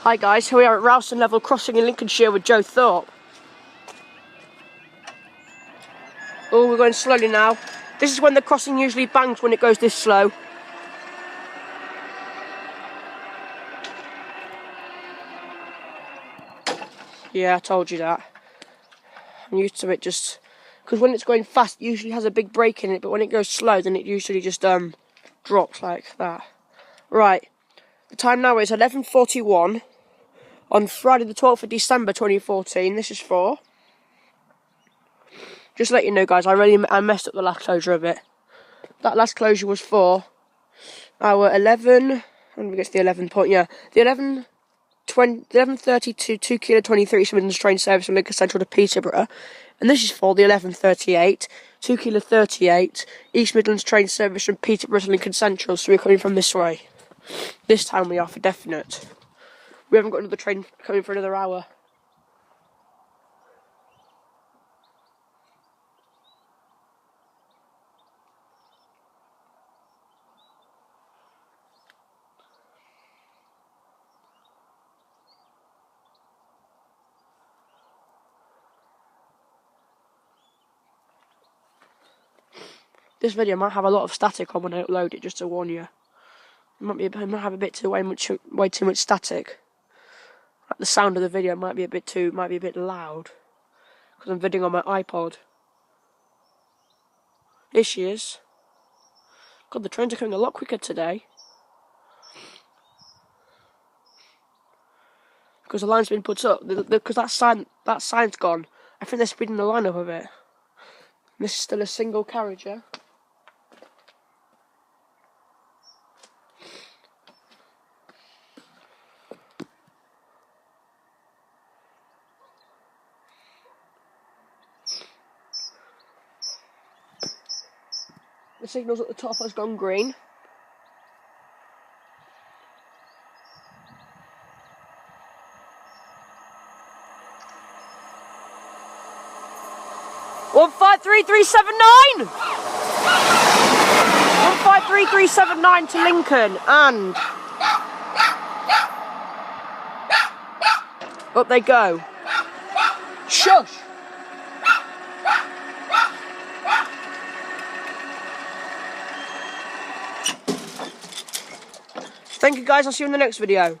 Hi guys, here we are at Rowston Level Crossing in Lincolnshire with Joe Thorpe. Oh, we're going slowly now. This is when the crossing usually bangs when it goes this slow. Yeah, I told you that. I'm used to it just... because when it's going fast, it usually has a big break in it, but when it goes slow, then it usually just drops like that. Right, the time now is 11:41 on Friday the 12th of December 2014. This is for... just to let you know guys, I messed up the last closure of it. That last closure was for our 11... when we get to the 11 point, yeah. The 11:32 2 kilo 23 East Midlands train service from Lincoln Central to Peterborough. And this is for the 11:38 2 kilo 38 East Midlands train service from Peterborough to Lincoln Central. So we're coming from this way. This time we are for definite. We haven't got another train coming for another hour. This video might have a lot of static on when I upload it, just to warn you. It might have a bit too way too much static. Like the sound of the video might be a bit loud because I'm videoing on my iPod. Here she is. God, the trains are coming a lot quicker today. Because the line's been put up. Because that sign's gone. I think they're speeding the line up a bit. This is still a single carriage, yeah? The signal's at the top has gone green. One 53379! 153379 to Lincoln, and up they go. Shush! Thank you guys, I'll see you in the next video.